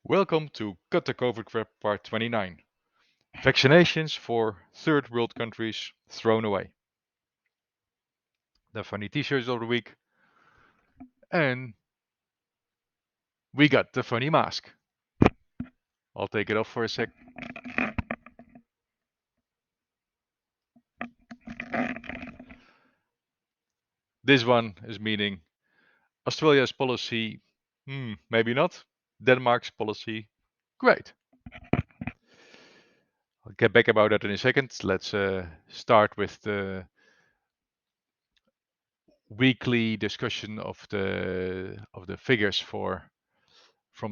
Welcome to Cut the COVID Crap Part 29. Vaccinations for third world countries thrown away. The funny t-shirts of the week. And we got the funny mask. I'll take it off for a sec. This one is meaning Australia's policy, maybe not. Denmark's policy, great. I'll get back about that in a second. Let's start with the weekly discussion of the figures from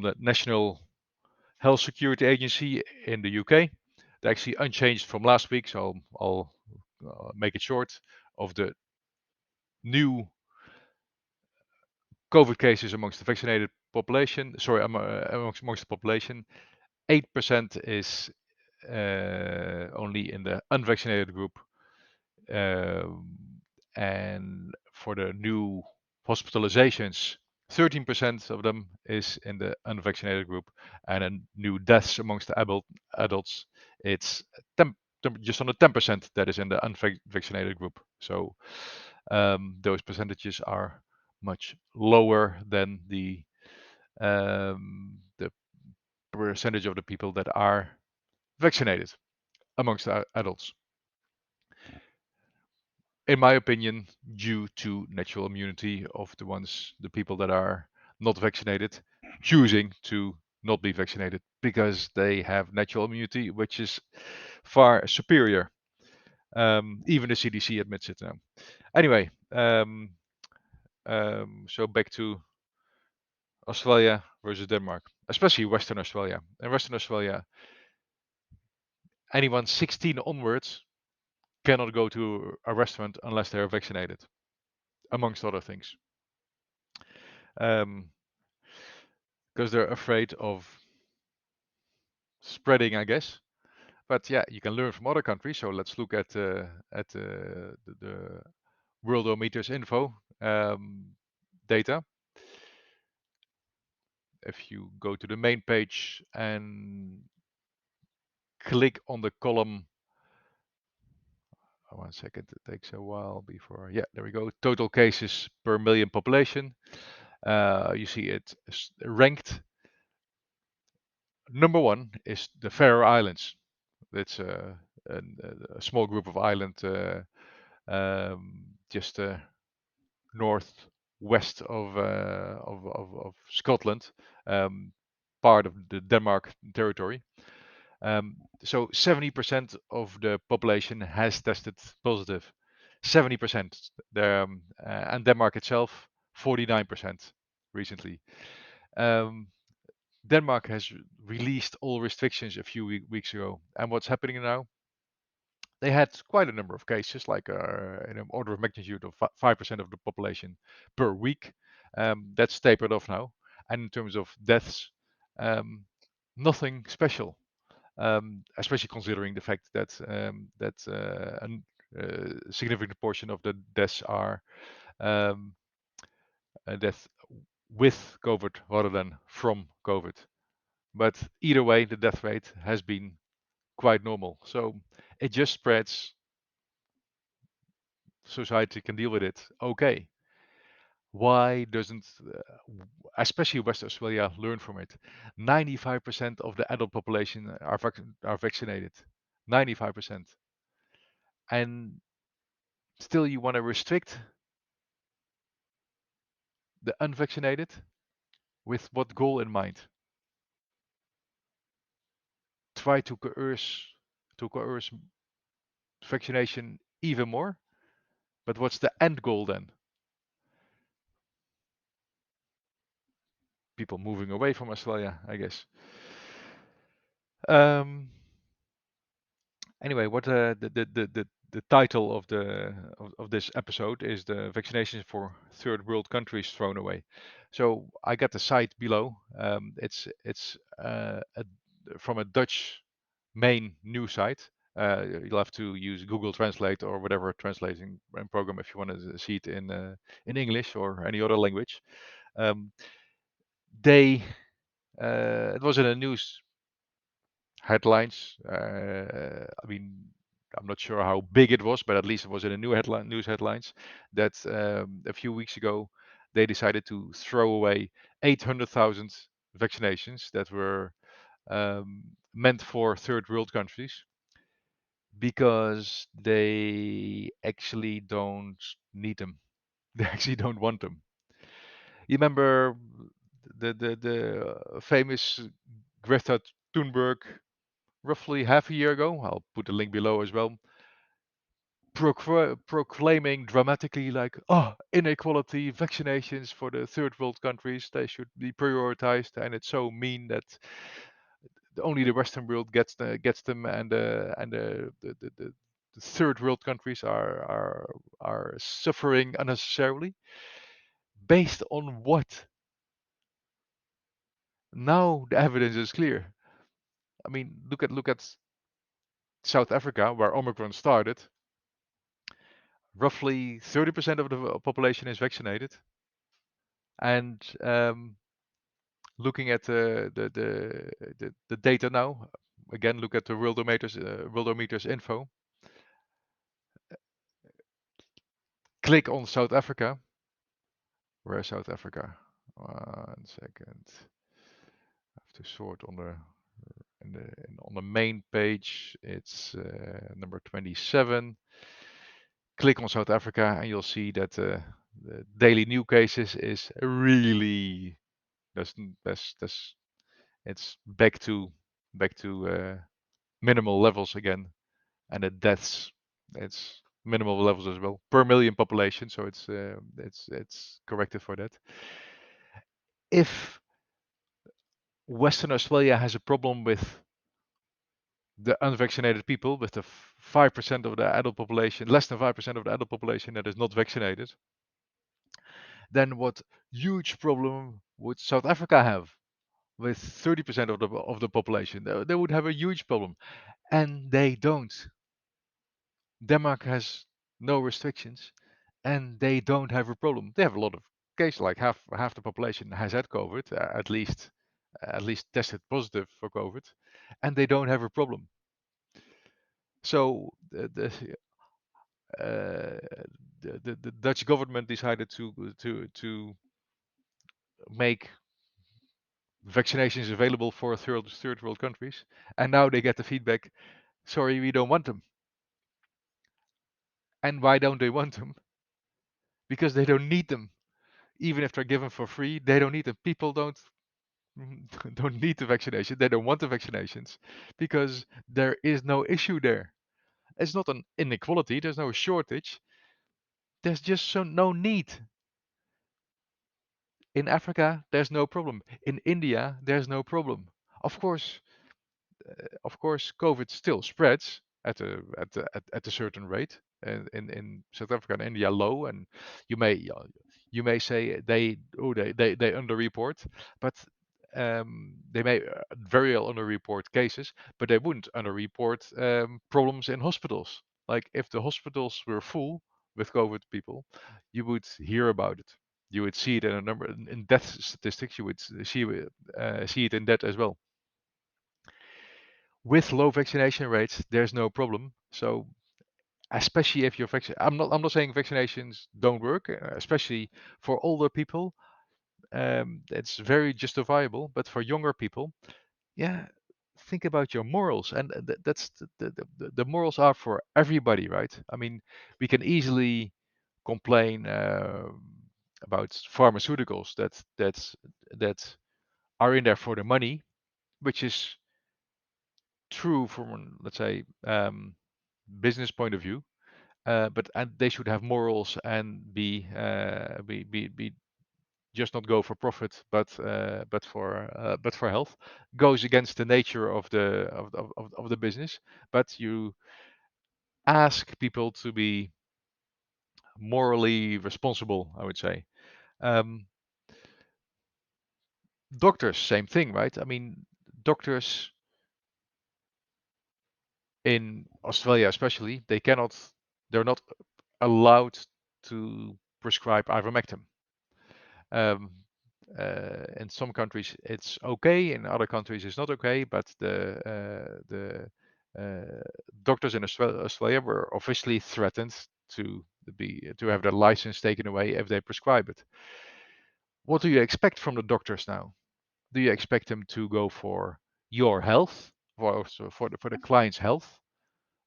the National Health Security Agency in the UK. They're actually unchanged from last week, so I'll make it short. Of the new COVID cases amongst the vaccinated population, amongst the population, 8% is only in the unvaccinated group. And for the new hospitalizations, 13% of them is in the unvaccinated group, and then new deaths amongst the adults, it's just under 10% that is in the unvaccinated group. So those percentages are much lower than the percentage of the people that are vaccinated amongst the adults. In my opinion, due to natural immunity of the people that are not vaccinated, choosing to not be vaccinated because they have natural immunity, which is far superior. Even the CDC admits it now. Anyway, so back to Australia versus Denmark, especially Western Australia. In Western Australia, anyone 16 onwards cannot go to a restaurant unless they are vaccinated, amongst other things. Because they're afraid of spreading, I guess. But yeah, you can learn from other countries. So let's look at the Worldometers info data. If you go to the main page and click on the column, one second, it takes a while before. Yeah, there we go. Total cases per million population. You see it ranked. Number one is the Faroe Islands. It's a small group of islands just northwest of Scotland, part of the Denmark territory. So 70% of the population has tested positive. 70%. And Denmark itself, 49% recently. Denmark has released all restrictions a few weeks ago. And what's happening now? They had quite a number of cases, like in an order of magnitude of 5% of the population per week. That's tapered off now. And in terms of deaths, nothing special, especially considering the fact that a significant portion of the deaths are a death with COVID rather than from COVID. But either way, the death rate has been quite normal. So it just spreads. Society can deal with it. Okay. Why doesn't, especially West Australia, learn from it? 95% of the adult population are vaccinated. 95%. And still you want to restrict the unvaccinated? With what goal in mind? Try to coerce vaccination even more? But what's the end goal then? People moving away from Australia, I guess. Anyway, what the title of this episode is the vaccinations for third world countries thrown away. So I got the site below. It's from a Dutch main news site. You'll have to use Google Translate or whatever translating program if you want to see it in English or any other language. They It was in the news headlines. I mean, I'm not sure how big it was, but at least it was in the news headlines that a few weeks ago they decided to throw away 800,000 vaccinations that were meant for third world countries because they actually don't need them. They actually don't want them. You remember the famous Greta Thunberg roughly half a year ago? I'll put the link below as well. Proclaiming dramatically like, oh, inequality, vaccinations for the third world countries, they should be prioritized, and it's so mean that only the Western world gets them, and the third world countries are suffering unnecessarily. Based on what? Now the evidence is clear. I mean, look at South Africa, where Omicron started. Roughly 30% of the population is vaccinated, and looking at the data now, again, look at the Worldometers info. Click on South Africa. Where is South Africa? 1 second. I have to sort on on the main page. It's number 27. Click on South Africa, and you'll see that the daily new cases is really that's it's back to minimal levels again, and the deaths, it's minimal levels as well per million population. So it's corrected for that. If Western Australia has a problem with the unvaccinated people, with the 5% of the adult population, less than 5% of the adult population that is not vaccinated, then what huge problem would South Africa have with 30% of the population? They would have a huge problem, and they don't. Denmark has no restrictions, and they don't have a problem. They have a lot of cases, like half the population has had COVID, at least tested positive for COVID, and they don't have a problem. So uh, the Dutch government decided to make vaccinations available for third world countries, and now they get the feedback, sorry, we don't want them. And why don't they want them? Because they don't need them. Even if they're given for free, they don't need them. People don't need the vaccination. They don't want the vaccinations because there is no issue there. It's not an inequality. There's no shortage. There's just no need. In Africa, there's no problem. In India, there's no problem. Of course, COVID still spreads at a certain rate, and in South Africa and India low, and you may say they underreport, but they may very well underreport cases, but they wouldn't underreport problems in hospitals. Like if the hospitals were full with COVID people, you would hear about it. You would see it in a number in death statistics. You would see it in that as well. With low vaccination rates, there's no problem. So especially if you're vaccinated, I'm not saying vaccinations don't work, especially for older people. It's very justifiable, but for younger people, yeah, think about your morals, and that's the morals are for everybody, right? I mean, we can easily complain about pharmaceuticals that are in there for the money, which is true from, let's say, business point of view, but and they should have morals and be just not go for profit, but for health. Goes against the nature of the business, but you ask people to be morally responsible, I would say. Um, Doctors, same thing, right? I mean, doctors in Australia, especially, they're not allowed to prescribe ivermectin. Um, in some countries it's okay, in other countries it's not okay. But the doctors in Australia were officially threatened to have their license taken away if they prescribe it. What do you expect from the doctors now? Do you expect them to go for your health, for the client's health,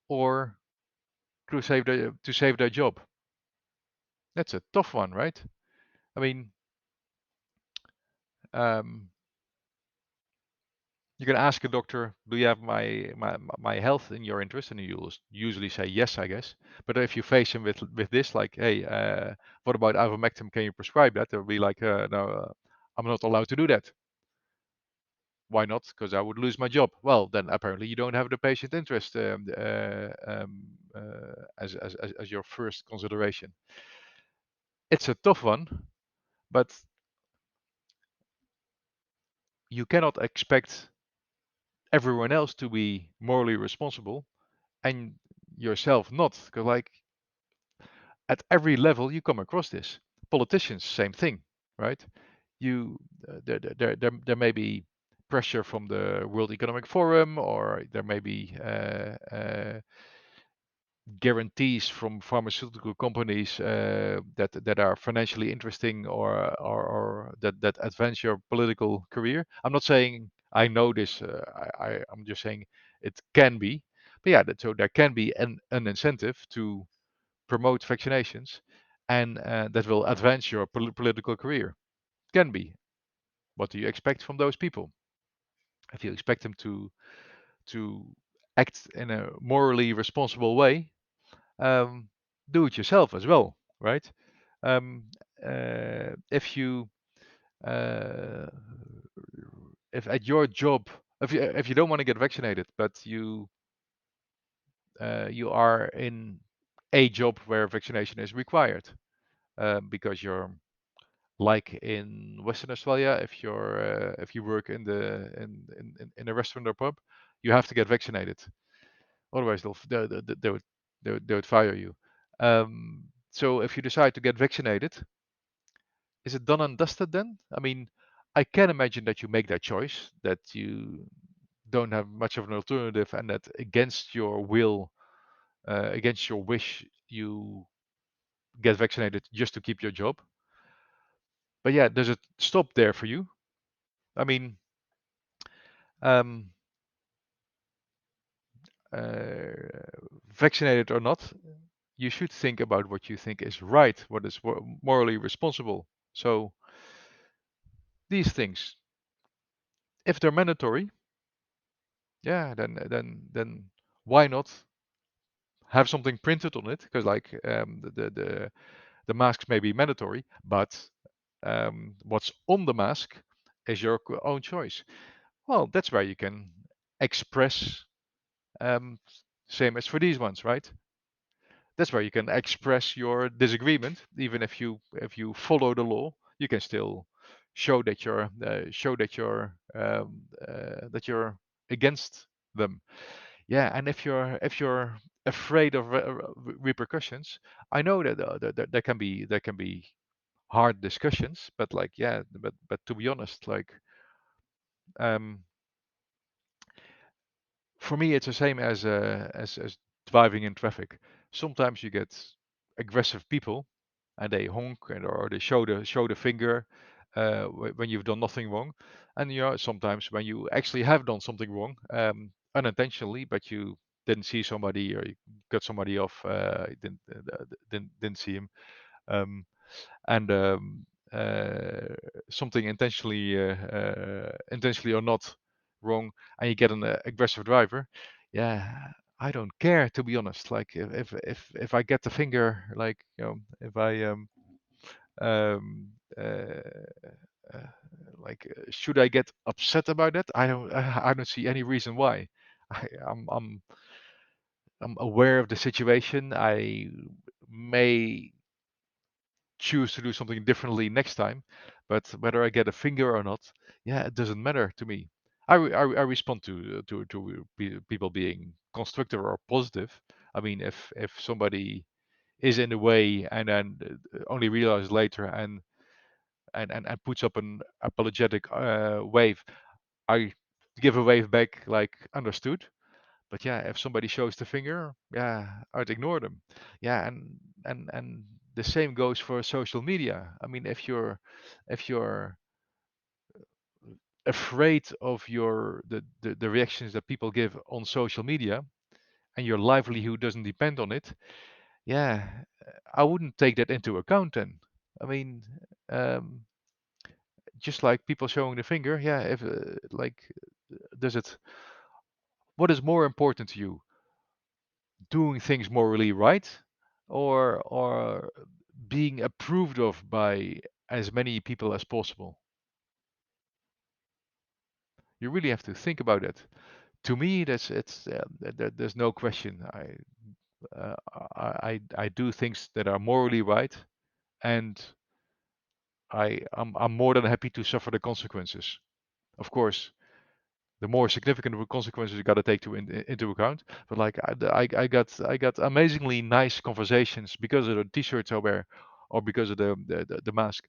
or to save their job? That's a tough one, right? I mean, um, you can ask a doctor, do you have my health in your interest? And you'll usually say yes, I guess. But if you face him with this, like, hey, what about ivermectin? Can you prescribe that? They'll be like, no, I'm not allowed to do that. Why not? Because I would lose my job. Well, then apparently you don't have the patient interest as your first consideration. It's a tough one, but you cannot expect everyone else to be morally responsible and yourself not. Because like at every level you come across this. Politicians, same thing, right? You there may be pressure from the World Economic Forum, or there may be guarantees from pharmaceutical companies that are financially interesting, or that advance your political career. I'm not saying I know this. I'm just saying it can be. But yeah, so there can be an incentive to promote vaccinations, and that will advance your political career. Can be. What do you expect from those people? If you expect them to act in a morally responsible way, um, do it yourself as well, right? Um, if you uh, if at your job, if you don't want to get vaccinated, but you are in a job where vaccination is required, because you're like in Western Australia, if you work in a restaurant or pub, you have to get vaccinated. Otherwise, they would fire you. So if you decide to get vaccinated, is it done and dusted then? I mean, I can imagine that you make that choice, that you don't have much of an alternative, and that against your will, against your wish, you get vaccinated just to keep your job. But yeah, does it stop there for you? I mean, um, uh, vaccinated or not, you should think about what you think is right, what is morally responsible. So these things, if they're mandatory, yeah, then why not have something printed on it? Because like the masks may be mandatory, but what's on the mask is your own choice. Well, that's where you can express, um, same as for these ones, right? That's where you can express your disagreement. Even if you follow the law, you can still show that you're against them. Yeah, and if you're afraid of repercussions, I know that there can be hard discussions, but like, yeah, but to be honest, like, um, for me, it's the same as driving in traffic. Sometimes you get aggressive people, and they honk, or they show the finger when you've done nothing wrong. And sometimes when you actually have done something wrong, unintentionally, but you didn't see somebody, or you cut somebody off, didn't see him, um, and something intentionally or not wrong, and you get an aggressive driver. Yeah, I don't care, to be honest. Like, if I get the finger, like, if I um uh, like, should I get upset about that? I don't see any reason why. I, I'm I'm I'm aware of the situation. I may choose to do something differently next time. But whether I get a finger or not, yeah, it doesn't matter to me. I respond to people being constructive or positive. I mean, if somebody is in the way, and then only realize later, and and puts up an apologetic wave, I give a wave back like understood. But yeah, if somebody shows the finger, yeah, I'd ignore them. Yeah, and the same goes for social media. I mean, if you're afraid of the reactions that people give on social media, and your livelihood doesn't depend on it, yeah, I wouldn't take that into account then. I mean, um, just like people showing the finger, yeah, if like, does it? What is more important to you? Doing things morally right, or being approved of by as many people as possible? You really have to think about it. To me, that's it's there's no question. Uh, I do things that are morally right, and I'm more than happy to suffer the consequences. Of course, the more significant consequences you got to take into account. But like I got amazingly nice conversations because of the t-shirts I wear, or because of the mask,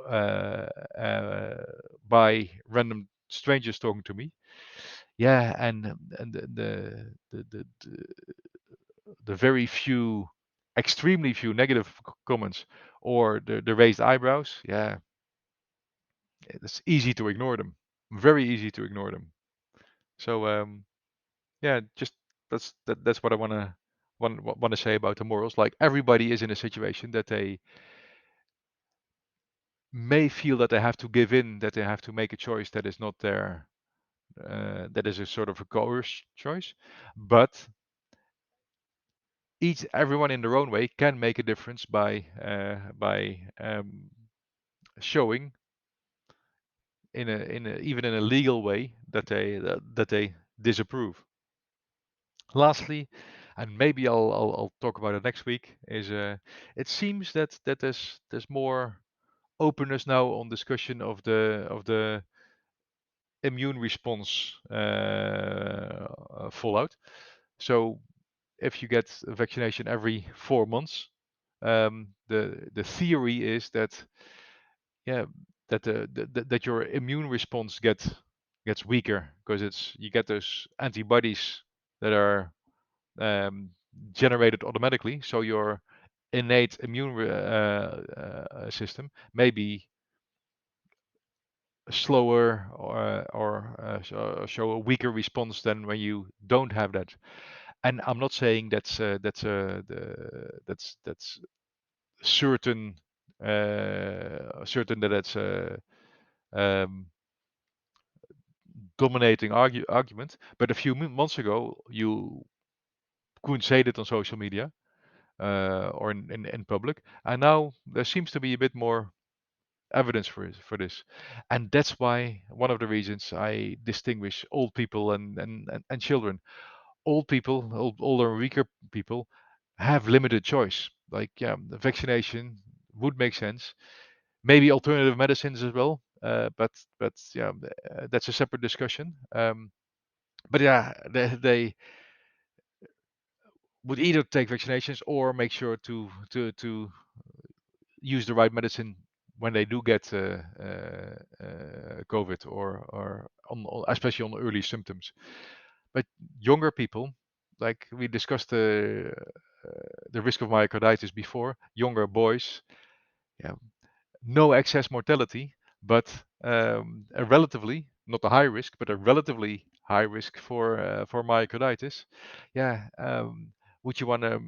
uh, uh, by random strangers talking to me. Yeah, and the very few, extremely few negative comments, or the raised eyebrows. Yeah, it's easy to ignore them. Very easy to ignore them. So yeah, just that's what I want to say about the morals. Like, everybody is in a situation that they may feel that they have to give in, that they have to make a choice that is not their, that is a sort of a coerced choice. But each everyone in their own way can make a difference by showing in a even in a legal way that they disapprove. Lastly, and maybe I'll talk about it next week, is it seems that there's more openness now on discussion of the immune response fallout. So if you get a vaccination every 4 months, the theory is that, yeah, that your immune response gets weaker, because it's you get those antibodies that are um, generated automatically. So your innate immune system may be slower, or show a weaker response than when you don't have that. And I'm not saying that's certain, certain that it's a um, dominating argument. But a few months ago, you couldn't say that on social media, or in public, and now there seems to be a bit more evidence for this. And that's why one of the reasons I distinguish old people and children. Old people, older and weaker people, have limited choice. Like, yeah, the vaccination would make sense. Maybe alternative medicines as well. But yeah, that's a separate discussion. But yeah, they would either take vaccinations or make sure to use the right medicine when they do get COVID, or especially on early symptoms. But younger people, like we discussed the risk of myocarditis before, younger boys, yeah, no excess mortality, but a relatively, not a high risk, but a relatively high risk for myocarditis. Yeah, would you want to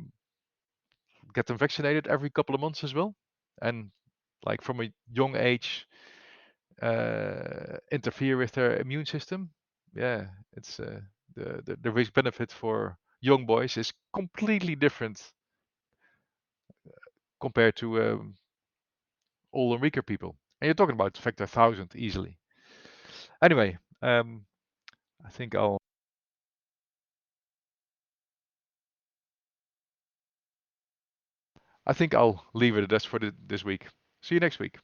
get them vaccinated every couple of months as well? And like from a young age, interfere with their immune system? Yeah, it's the risk benefit for young boys is completely different compared to older and weaker people. And you're talking about factor 1,000 easily. Anyway, I think I'll I think I'll leave it at this for this week. See you next week.